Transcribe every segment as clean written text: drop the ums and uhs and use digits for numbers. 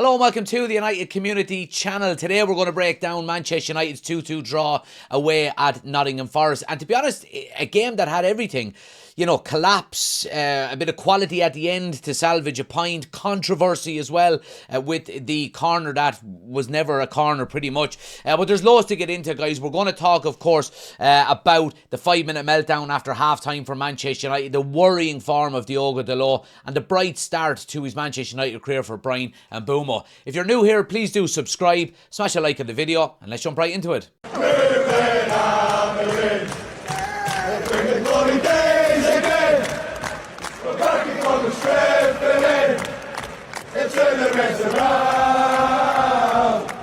Hello and welcome to the United Community Channel. Today we're going to break down Manchester United's 2-2 draw away at Nottingham Forest. And to be honest, a game that had everything. You know, collapse, a bit of quality at the end to salvage a point, controversy as well with the corner that was never a corner pretty much. But there's loads to get into, guys. We're going to talk, of course, about the 5-minute meltdown after half-time for Manchester United, the worrying form of Diogo Dalot, and the bright start to his Manchester United career for Bryan and Mbeumo. If you're new here, please do subscribe, smash a like on the video, and let's jump right into it.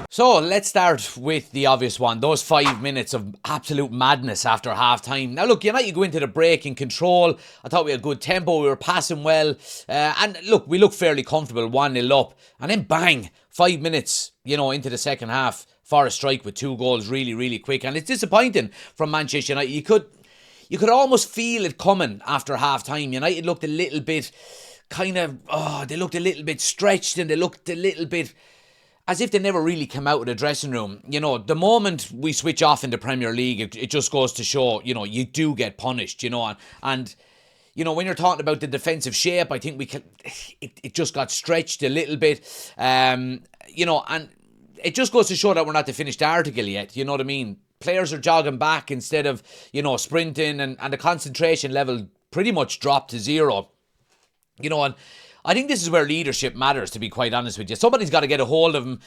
So let's start with the obvious one, those 5 minutes of absolute madness after half time. Now look, United go into the break in control. I thought we had good tempo, we were passing well, and look, we looked fairly comfortable, 1-0 up, and then bang, 5 minutes, into the second half, Forest strike with 2 goals really quick, and it's disappointing from Manchester United. You could almost feel it coming after half time. United looked a little bit they looked a little bit stretched, and they looked a little bit as if they never really came out of the dressing room. The moment we switch off in the Premier League, it just goes to show, you do get punished, and when you're talking about the defensive shape, I think it just got stretched a little bit, and it just goes to show that we're not the finished article yet, you know what I mean? Players are jogging back instead of, sprinting, and the concentration level pretty much dropped to zero. And I think this is where leadership matters, to be quite honest with you. Somebody's got to get a hold of him,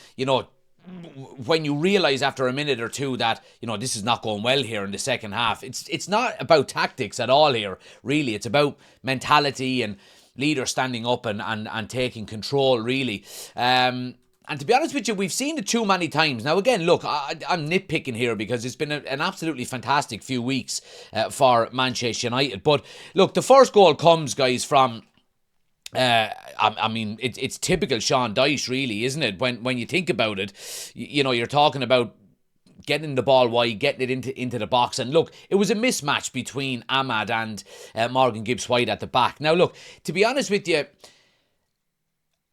when you realise after a minute or two that, this is not going well here in the second half. It's not about tactics at all here, really. It's about mentality and leaders standing up and taking control, really. And to be honest with you, we've seen it too many times. Now, again, look, I'm nitpicking here because it's been an absolutely fantastic few weeks for Manchester United. But, look, the first goal comes, guys, from... it's typical Sean Dyche, really, isn't it? When you think about it, you're talking about getting the ball wide, getting it into the box. And look, it was a mismatch between Ahmad and Morgan Gibbs-White at the back. Now, look, to be honest with you,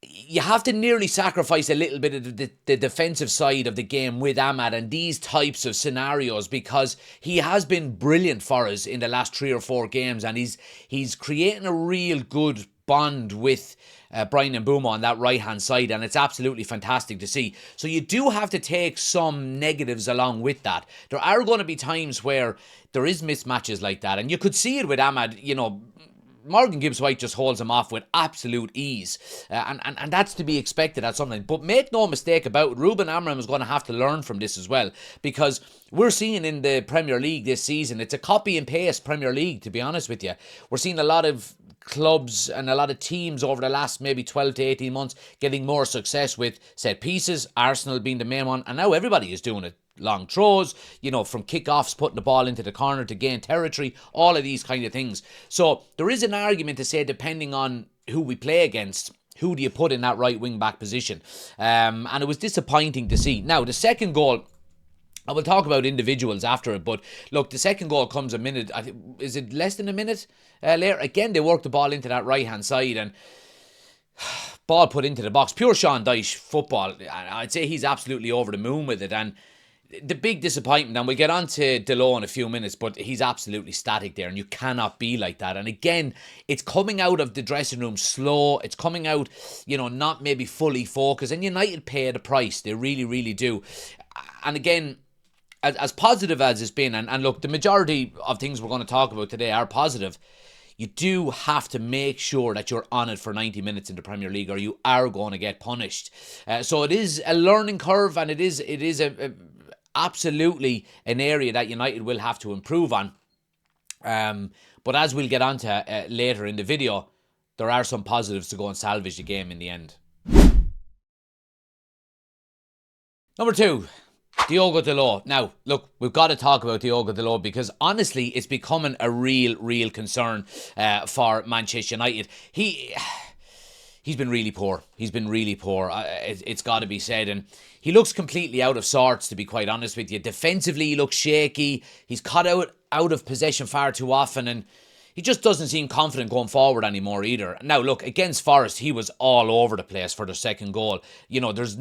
you have to nearly sacrifice a little bit of the defensive side of the game with Ahmad and these types of scenarios, because he has been brilliant for us in the last 3 or 4 games, and he's creating a real good bond with Bryan and Mbeumo on that right-hand side, and it's absolutely fantastic to see. So you do have to take some negatives along with that. There are going to be times where there is mismatches like that, and you could see it with Ahmad. Morgan Gibbs-White just holds him off with absolute ease, and that's to be expected at something. But make no mistake about it, Rúben Amorim is going to have to learn from this as well, because we're seeing in the Premier League this season, it's a copy and paste Premier League, to be honest with you. We're seeing a lot of clubs and a lot of teams over the last maybe 12 to 18 months getting more success with set pieces, Arsenal being the main one, and now everybody is doing it. Long throws, from kickoffs, putting the ball into the corner to gain territory, all of these kind of things. So there is an argument to say, depending on who we play against, who do you put in that right wing back position? And it was disappointing to see. Now, the second goal, I will talk about individuals after it, but look, the second goal comes a minute, is it less than a minute later? Again, they work the ball into that right-hand side, and ball put into the box. Pure Sean Dyche football. I'd say he's absolutely over the moon with it, and the big disappointment, and we'll get on to Dalot in a few minutes, but he's absolutely static there, and you cannot be like that. And again, it's coming out of the dressing room slow. It's coming out, not maybe fully focused, and United pay the price. They really do. And again, as positive as it's been, and look, the majority of things we're going to talk about today are positive, you do have to make sure that you're on it for 90 minutes in the Premier League, or you are going to get punished. So it is a learning curve, and it is absolutely an area that United will have to improve on. But as we'll get on to later in the video, there are some positives to go and salvage the game in the end. Number 2. Diogo Dalot. Now, look, we've got to talk about Diogo Dalot, because honestly, it's becoming a real concern for Manchester United. He's been really poor. It's got to be said, and he looks completely out of sorts, to be quite honest with you. Defensively, he looks shaky. He's caught out of possession far too often, and he just doesn't seem confident going forward anymore either. Now, look, against Forest, he was all over the place for the second goal. There's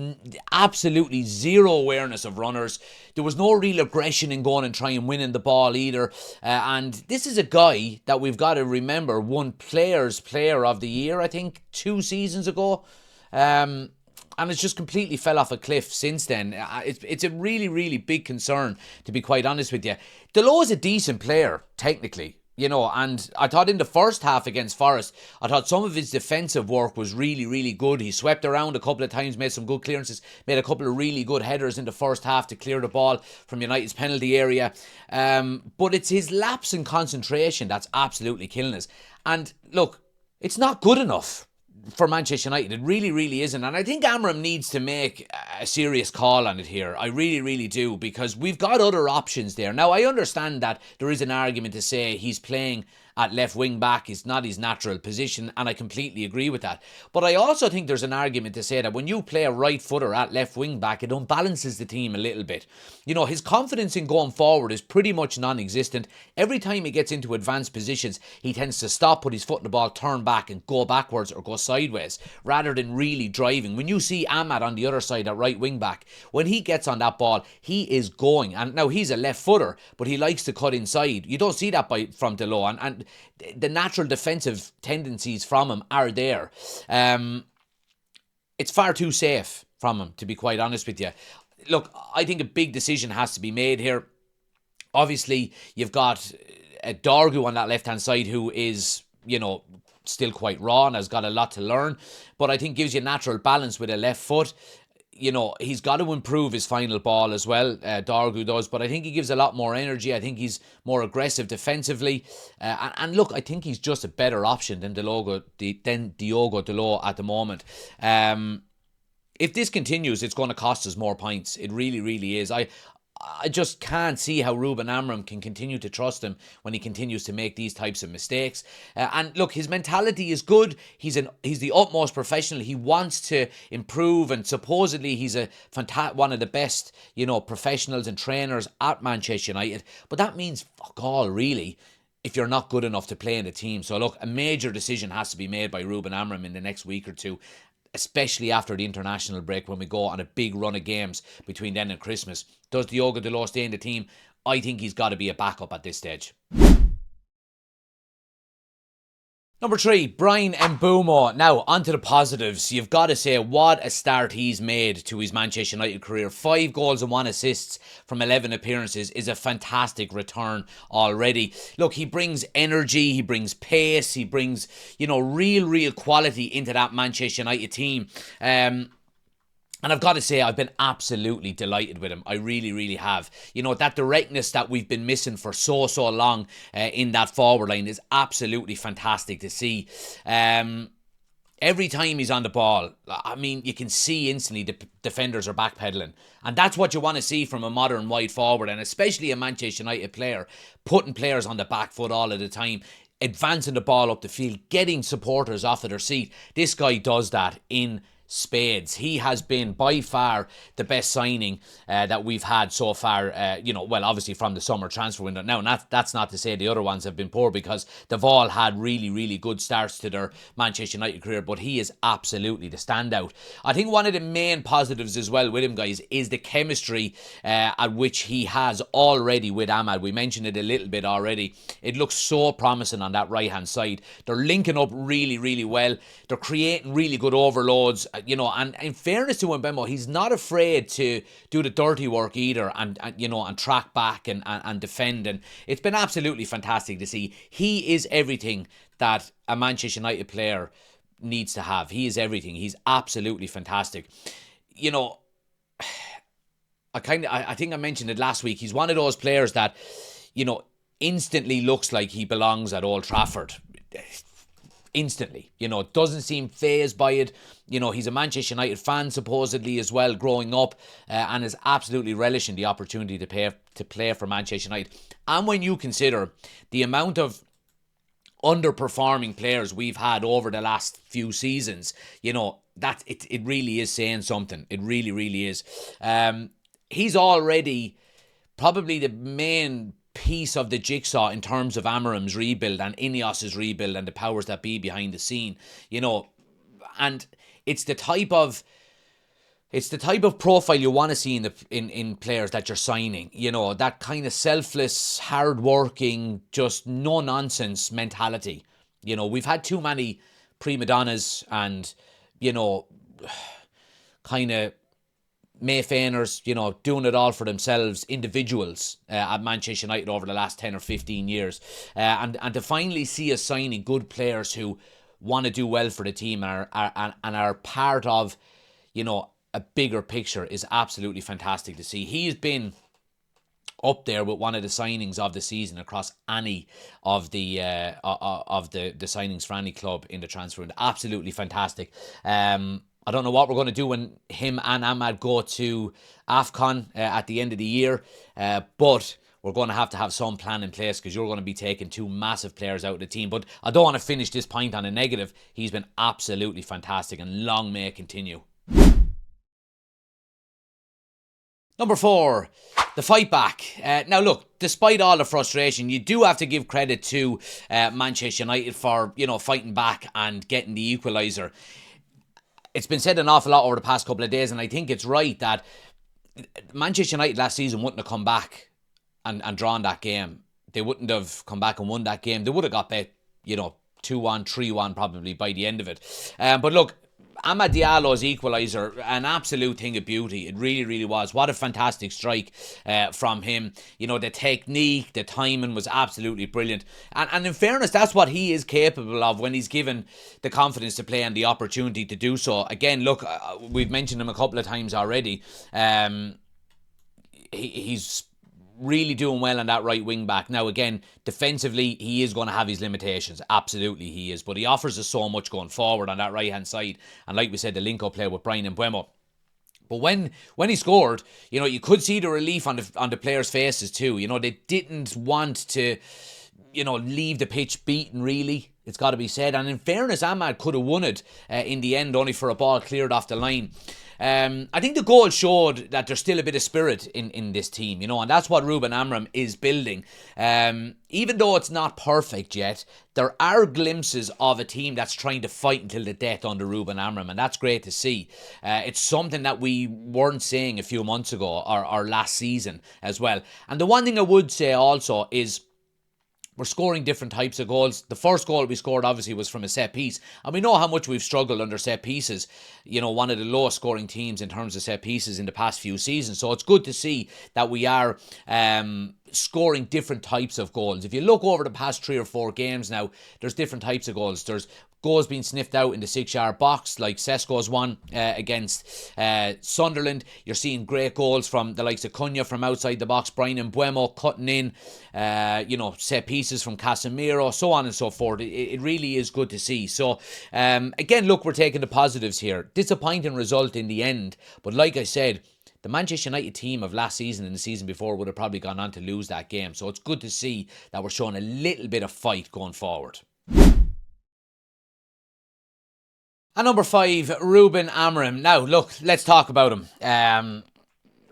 absolutely zero awareness of runners. There was no real aggression in going and trying winning the ball either. And this is a guy that we've got to remember won Players' Player of the Year, I think, 2 seasons ago. And it's just completely fell off a cliff since then. It's a really, really big concern, to be quite honest with you. Dalot is a decent player, technically. And I thought in the first half against Forest, I thought some of his defensive work was really, really good. He swept around a couple of times, made some good clearances, made a couple of really good headers in the first half to clear the ball from United's penalty area. But it's his lapse in concentration that's absolutely killing us. And look, it's not good enough for Manchester United. It really, really isn't. And I think Amorim needs to make a serious call on it here. I really, really do, because we've got other options there. Now, I understand that there is an argument to say he's playing at left wing back is not his natural position, and I completely agree with that. But I also think there's an argument to say that when you play a right footer at left wing back, it unbalances the team a little bit. His confidence in going forward is pretty much non-existent. Every time he gets into advanced positions, he tends to stop, put his foot in the ball, turn back and go backwards or go sideways rather than really driving. When you see Ahmad on the other side at right wing back, when he gets on that ball, he is going. And now he's a left footer, but he likes to cut inside. You don't see that from Dalot, and the natural defensive tendencies from him are there. It's far too safe from him, to be quite honest with you. Look, I think a big decision has to be made here. Obviously, you've got Dorgu on that left-hand side who is, still quite raw and has got a lot to learn, but I think gives you natural balance with a left foot. He's got to improve his final ball as well, Dorgu does, but I think he gives a lot more energy. I think he's more aggressive defensively. And look, I think he's just a better option than Diogo Dalot at the moment. If this continues, it's going to cost us more points. It really, really is. I just can't see how Rúben Amorim can continue to trust him when he continues to make these types of mistakes. And look, his mentality is good. He's the utmost professional. He wants to improve, and supposedly he's one of the best, professionals and trainers at Manchester United. But that means fuck all, really, if you're not good enough to play in the team. So look, a major decision has to be made by Rúben Amorim in the next week or two, especially after the international break when we go on a big run of games between then and Christmas. Does Diogo Dalot stay in the team? I think he's got to be a backup at this stage. Number 3, Bryan Mbeumo. Now, onto the positives. You've got to say what a start he's made to his Manchester United career. 5 goals and 1 assist from 11 appearances is a fantastic return already. Look, he brings energy, he brings pace, he brings, real quality into that Manchester United team. And I've got to say, I've been absolutely delighted with him. I really, really have. That directness that we've been missing for so long in that forward line is absolutely fantastic to see. Every time he's on the ball, you can see instantly the defenders are backpedaling. And that's what you want to see from a modern wide forward, and especially a Manchester United player, putting players on the back foot all of the time, advancing the ball up the field, getting supporters off of their seat. This guy does that in spades. He has been by far the best signing that we've had so far, obviously from the summer transfer window. Now, that's not to say the other ones have been poor, because they've all had really, really good starts to their Manchester United career, but he is absolutely the standout. I think one of the main positives as well with him, guys, is the chemistry at which he has already with Ahmad. We mentioned it a little bit already. It looks so promising on that right-hand side. They're linking up really, really well. They're creating really good overloads. And in fairness to Mbeumo, he's not afraid to do the dirty work either, and track back and defend. And it's been absolutely fantastic to see. He is everything that a Manchester United player needs to have. He is everything. He's absolutely fantastic. I think I mentioned it last week. He's one of those players that, instantly looks like he belongs at Old Trafford. Instantly, doesn't seem fazed by it. He's a Manchester United fan supposedly as well, growing up, and is absolutely relishing the opportunity to play for Manchester United. And when you consider the amount of underperforming players we've had over the last few seasons, that it really is saying something. It really, really is. He's already probably the main piece of the jigsaw in terms of Amorim's rebuild and Ineos's rebuild and the powers that be behind the scene, and it's the type of profile you want to see in players that you're signing. That kind of selfless, hard-working, just no-nonsense mentality. We've had too many prima donnas and, kind of Mayfainers, doing it all for themselves, individuals at Manchester United over the last 10 or 15 years. And to finally see us signing good players who want to do well for the team and are part of, a bigger picture is absolutely fantastic to see. He's been up there with one of the signings of the season across any of the signings for any club in the transfer window. Absolutely fantastic. I don't know what we're going to do when him and Ahmad go to AFCON at the end of the year, but we're going to have some plan in place, because you're going to be taking two massive players out of the team. But I don't want to finish this point on a negative. He's been absolutely fantastic, and long may it continue. Number 4, the fight back. Now look, despite all the frustration, you do have to give credit to Manchester United for, fighting back and getting the equaliser. It's been said an awful lot over the past couple of days, and I think it's right that Manchester United last season wouldn't have come back and drawn that game. They wouldn't have come back and won that game. They would have got bet, 2-1, 3-1 probably by the end of it. But look, Amad Diallo's equaliser, an absolute thing of beauty. It really, really was. What a fantastic strike from him. The technique, the timing was absolutely brilliant. And in fairness, that's what he is capable of when he's given the confidence to play and the opportunity to do so. Again, look, we've mentioned him a couple of times already. He's really doing well on that right wing back. Now again, defensively, he is going to have his limitations. Absolutely he is. But he offers us so much going forward on that right hand side. And like we said, the link-up play with Bryan and Mbeumo. But when he scored, you could see the relief on the players' faces too. They didn't want to, leave the pitch beaten, really. It's got to be said. And in fairness, Ahmad could have won it in the end, only for a ball cleared off the line. I think the goal showed that there's still a bit of spirit in this team, and that's what Rúben Amorim is building. Even though it's not perfect yet, there are glimpses of a team that's trying to fight until the death under Rúben Amorim, and that's great to see. It's something that we weren't saying a few months ago or last season as well. And the one thing I would say also is, we're scoring different types of goals. The first goal we scored obviously was from a set piece, and we know how much we've struggled under set pieces. One of the lowest scoring teams in terms of set pieces in the past few seasons. So it's good to see that we are scoring different types of goals. If you look over the past 3 or 4 games now, there's different types of goals. There's goals being sniffed out in the 6-yard box, like Sesko's one against Sunderland. You're seeing great goals from the likes of Cunha from outside the box, Bryan and Mbeumo cutting in, set pieces from Casemiro, so on and so forth. It really is good to see. So, again, look, we're taking the positives here. Disappointing result in the end, but like I said, the Manchester United team of last season and the season before would have probably gone on to lose that game. So it's good to see that we're showing a little bit of fight going forward. And number 5, Rúben Amorim. Now, look, let's talk about him.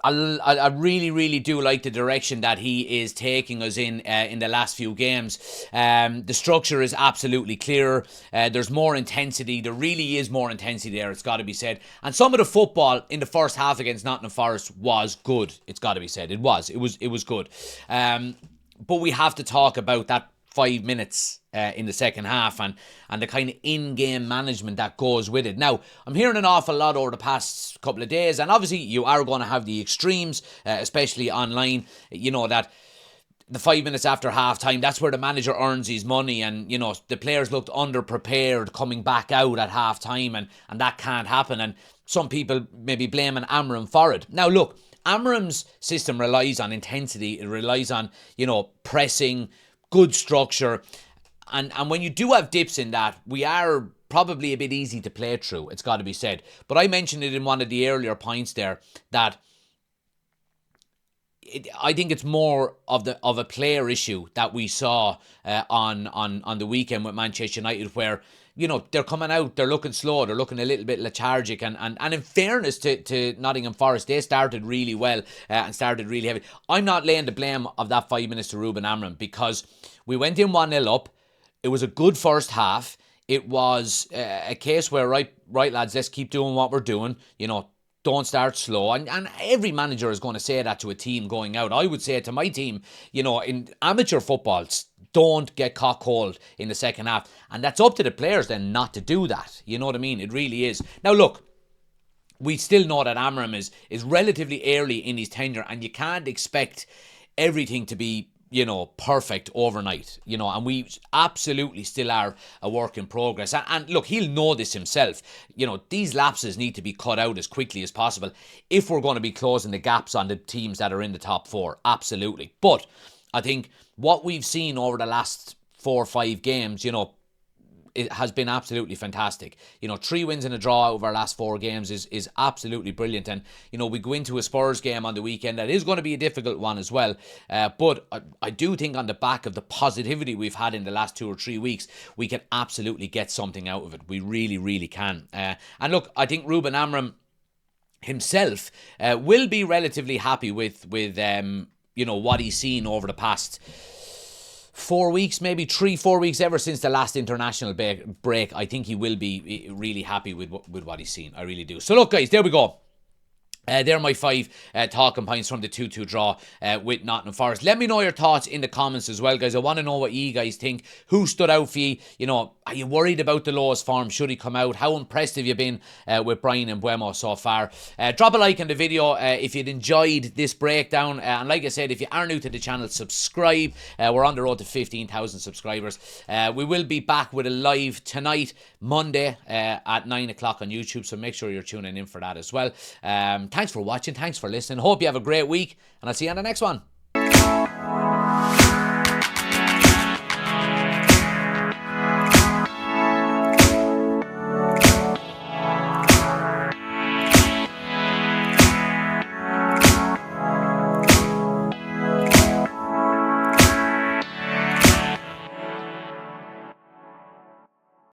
I really, really do like the direction that he is taking us in the last few games. The structure is absolutely clear. There's more intensity. There really is more intensity there, it's got to be said. And some of the football in the first half against Nottingham Forest was good. It's got to be said. It was good. But we have to talk about that 5 minutes in the second half and the kind of in-game management that goes with it. Now, I'm hearing an awful lot over the past couple of days, and obviously you are going to have the extremes, especially online, that the 5 minutes after half-time, that's where the manager earns his money, and, the players looked under-prepared coming back out at half-time, and that can't happen, and some people may be blaming Amorim for it. Now, look, Amorim's system relies on intensity, it relies on, pressing, good structure, and when you do have dips in that, we are probably a bit easy to play through, it's got to be said. But I mentioned it in one of the earlier points there, that I think it's more of a player issue that we saw on the weekend with Manchester United, where they're coming out, they're looking slow, they're looking a little bit lethargic. And in fairness to Nottingham Forest, they started really well and started really heavy. I'm not laying the blame of that 5 minutes to Rúben Amorim, because we went in 1-0 up. It was a good first half. It was a case where, right lads, let's keep doing what we're doing. Don't start slow. And every manager is going to say that to a team going out. I would say it to my team, in amateur football, don't get cock hold in the second half. And that's up to the players then not to do that. You know what I mean? It really is. Now, look, we still know that Amorim is relatively early in his tenure, and you can't expect everything to be perfect overnight, and we absolutely still are a work in progress. And look, he'll know this himself. These lapses need to be cut out as quickly as possible if we're going to be closing the gaps on the teams that are in the top four. Absolutely. But I think what we've seen over the last 4 or 5 games, it has been absolutely fantastic. 3 wins and a draw over our last 4 games is absolutely brilliant. And, we go into a Spurs game on the weekend that is going to be a difficult one as well. But I do think on the back of the positivity we've had in the last 2 or 3 weeks, we can absolutely get something out of it. We really, really can. And look, I think Rúben Amorim himself will be relatively happy with what he's seen over the past 4 weeks, maybe 3-4 weeks, ever since the last international break. I think he will be really happy with what he's seen. I really do. So look, guys, there we go. They're my 5 talking points from the 2-2 draw with Nottingham Forest. Let me know your thoughts in the comments as well, guys. I want to know what you guys think. Who stood out for you? Are you worried about Dalot's form? Should he come out? How impressed have you been with Bryan and Mbeumo so far? Drop a like in the video if you'd enjoyed this breakdown. And like I said, if you are new to the channel, subscribe. We're on the road to 15,000 subscribers. We will be back with a live tonight, Monday, at 9 o'clock on YouTube. So make sure you're tuning in for that as well. Thanks for watching. Thanks for listening. Hope you have a great week, and I'll see you on the next one.